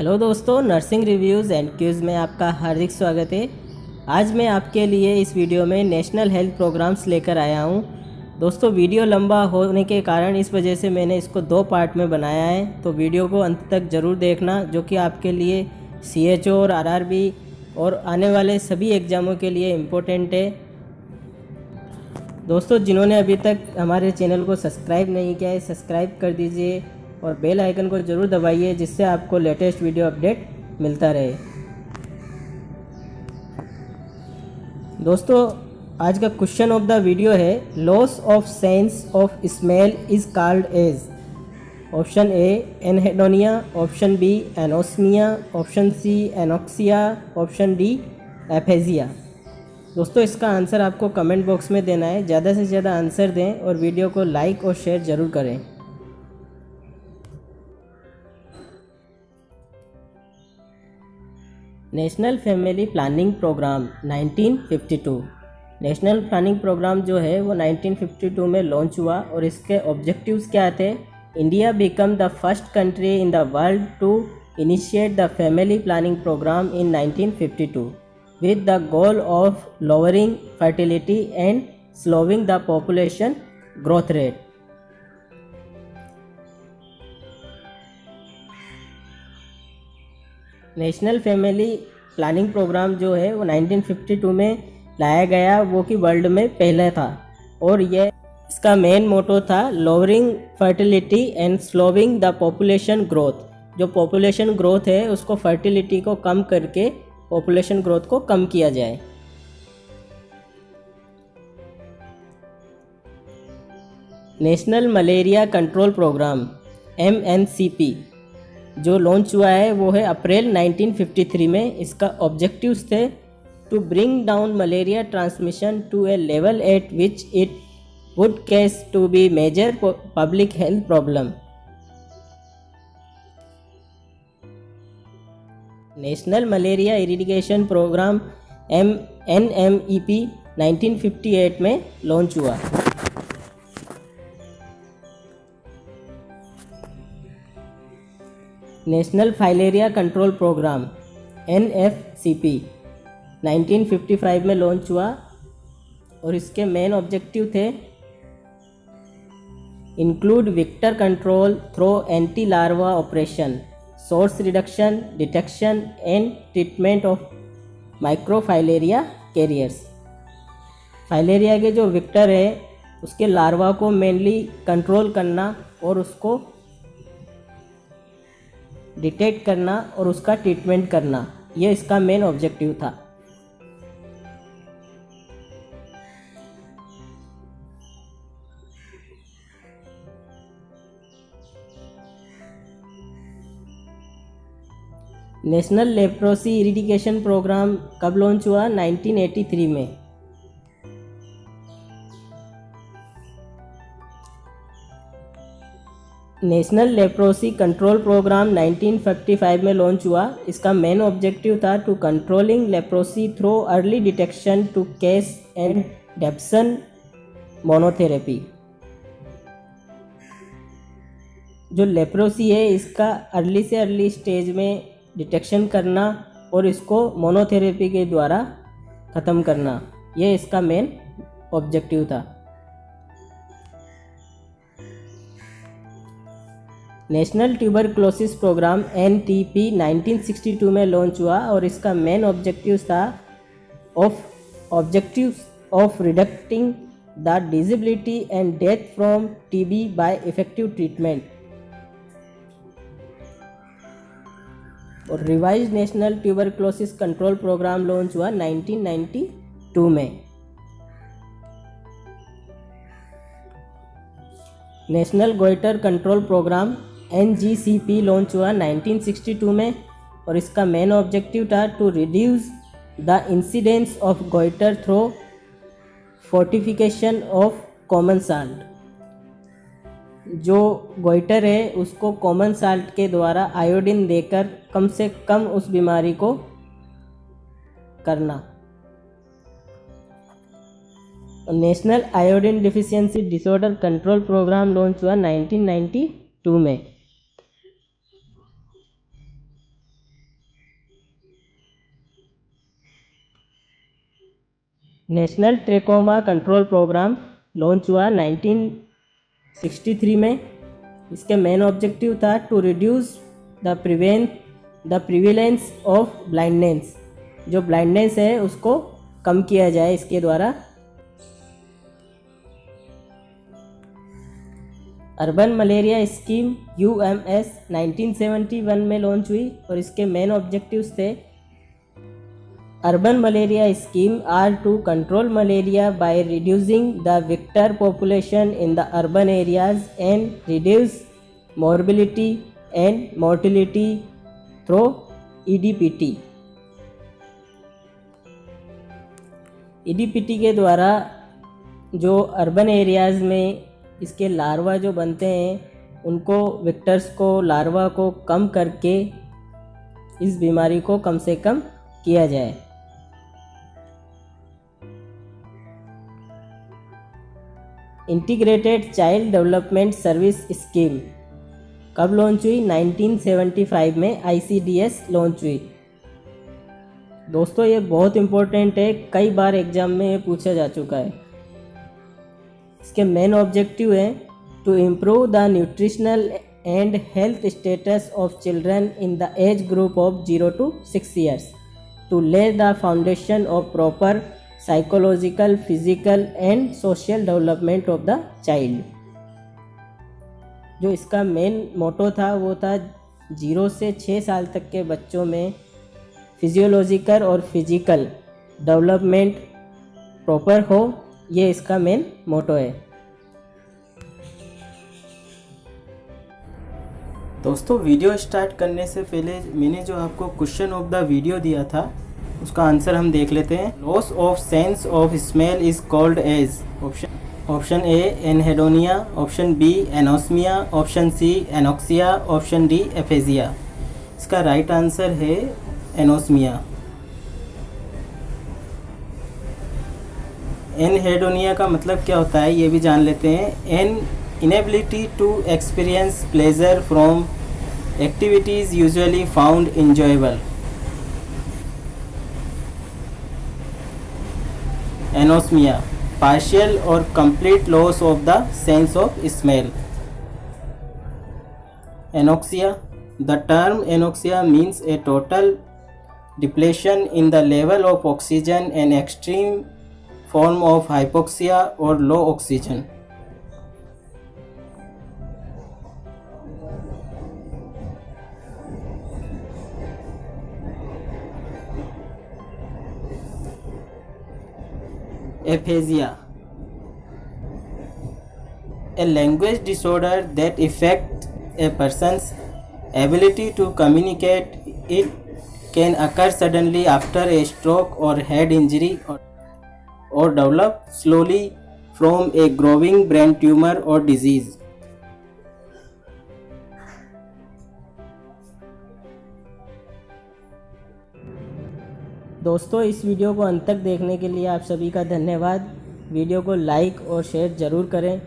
Hello दोस्तों, nursing reviews and queues में आपका हार्दिक स्वागत है। आज मैं आपके लिए इस वीडियो में नेशनल हेल्थ प्रोग्राम्स लेकर आया हूं। दोस्तों, वीडियो लंबा होने के कारण इस वजह से मैंने इसको 2 पार्ट में बनाया है, तो वीडियो को अंत तक ज़रूर देखना, जो कि आपके लिए CHO और RRB और आने वाले सभी एग्ज़ामों के लिए इम्पोर्टेंट है। दोस्तों, जिन्होंने अभी तक हमारे चैनल को सब्सक्राइब नहीं किया है, सब्सक्राइब कर दीजिए और बेल आइकन को ज़रूर दबाइए, जिससे आपको लेटेस्ट वीडियो अपडेट मिलता रहे। दोस्तों, आज का क्वेश्चन ऑफ द वीडियो है, loss of sense of smell is called as. Option A anhedonia, option B anosmia, option C anoxia, option D aphasia. दोस्तों, इसका आंसर आपको कमेंट बॉक्स में देना है। ज़्यादा से ज़्यादा आंसर दें और वीडियो को लाइक और शेयर ज़रूर करें। National family planning programme 1952। National planning programme जो है वो 1952 में लॉन्च हुआ और इसके ऑब्जेक्टिव्स क्या थे? India become the first country in the world to initiate the family planning programme in 1952 with the goal of lowering fertility and slowing the population growth rate. National family planning programme जो है वो 1952 में लाया गया, वो कि world में पहला था, और ये इसका मेन मोटो था lowering fertility and slowing the population growth. जो पॉपुलेशन ग्रोथ है उसको फर्टिलिटी को कम करके पॉपुलेशन ग्रोथ को कम किया जाए। National malaria control programme MNCP जो लॉन्च हुआ है वो है अप्रैल 1953 में। इसका ऑब्जेक्टिव्स थे to bring down malaria transmission to a level at which it would cease to be major public health problem. National malaria eradication programme NMEP 1958 में launch हुआ। National filaria control programme NFCP 1955 में launch हुआ और इसके main objective थे include vector control through anti larva operation, source reduction, detection and treatment of microfilaria carriers. Filaria के जो vector है उसके लार्वा को मेनली कंट्रोल करना और उसको डिटेक्ट करना और उसका ट्रीटमेंट करना, ये इसका मेन ऑब्जेक्टिव था। नेशनल लेप्रोसी इरिडिकेशन प्रोग्राम कब लॉन्च हुआ? 1983 में। नेशनल लेप्रोसी कंट्रोल प्रोग्राम 1955 में लॉन्च हुआ। इसका मेन ऑब्जेक्टिव था to controlling leprosy through early detection to case and dapsone monotherapy. जो लेप्रोसी है इसका अर्ली से अर्ली स्टेज में डिटेक्शन करना और इसको मोनोथेरेपी के द्वारा ख़त्म करना, ये इसका मेन ऑब्जेक्टिव था। नेशनल ट्यूबरक्लोसिस प्रोग्राम NTP 1962 में लॉन्च हुआ और इसका main objective of reducing the disability and death from TB by effective treatment. और revise national tuberculosis control programme launch हुआ 1992 में। National goitre control programme NGCP launch हुआ 1962 में और इसका मेन ऑब्जेक्टिव था to reduce the incidence of goitre through fortification of common salt. जो goitre है उसको कॉमन साल्ट के द्वारा आयोडीन देकर कम से कम उस बीमारी को करना। National iodine deficiency disorder control programme launch हुआ 1992 में। National trachoma control programme launch हुआ 1963 में। इसके मेन ऑब्जेक्टिव था to reduce the prevalence of blindness. जो ब्लाइंडनेस है उसको कम किया जाए इसके द्वारा। अर्बन मलेरिया स्कीम UMS 1971 में लॉन्च हुई और इसके मेन ऑब्जेक्टिव्स थे urban malaria scheme are to control malaria by reducing the vector population in the urban areas and reduce morbidity and mortality through EDPT। EDPT के द्वारा जो urban areas में इसके लार्वा जो बनते हैं उनको विक्टर्स को लार्वा को कम करके इस बीमारी को कम से कम किया जाए। Integrated child development service scheme कब लॉन्च हुई? 1975 में ICDS लॉन्च हुई। दोस्तों ये बहुत इम्पोर्टेंट है, कई बार एग्जाम में ये पूछा जा चुका है। इसके मेन ऑब्जेक्टिव है to improve the nutritional and health status of children in the age group of 0 to 6 years, to lay the foundation of proper psychological, physical and social development of the child. जो इसका main motto था वो था 0 से 6 साल तक के बच्चों में फिजियोलॉजिकल और फिजिकल डेवलपमेंट प्रॉपर हो, ये इसका मेन मोटो है। दोस्तों वीडियो स्टार्ट करने से पहले मैंने जो आपको क्वेश्चन ऑफ द वीडियो दिया था उसका आंसर हम देख लेते हैं। Loss of sense of smell is called as option A anhedonia, option B anosmia, option C anoxia, option D aphasia. इसका राइट आंसर है एनोस्मिया। एनहेडोनिया का मतलब क्या होता है ये भी जान लेते हैं। An inability to experience pleasure from activities usually found enjoyable. Anosmia partial or complete loss of the sense of smell. Anoxia. The term anoxia means a total depletion in the level of oxygen and extreme form of hypoxia or low oxygen. Aphasia. A language disorder that affects a person's ability to communicate. It can occur suddenly after a stroke or head injury or develop slowly from a growing brain tumor or disease. दोस्तों इस video को अंत तक देखने के लिए आप सभी का धन्यवाद। वीडियो को लाइक और शेयर ज़रूर करें।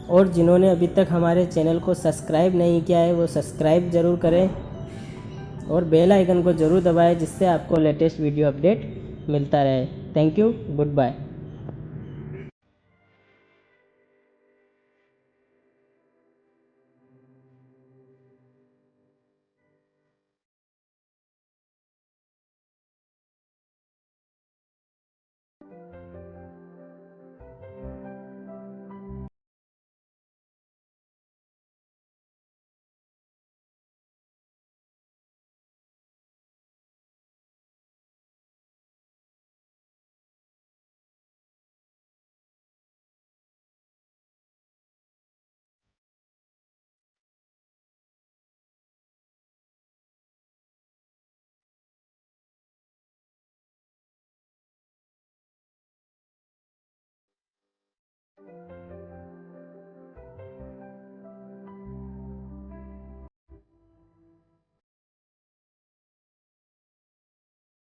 और जिन्होंने अभी तक हमारे चैनल को सब्सक्राइब नहीं किया है वो सब्सक्राइब ज़रूर करें और बेल आइकन को ज़रूर दबाएं जिससे आपको लेटेस्ट वीडियो अपडेट मिलता रहे। Thank you, good bye.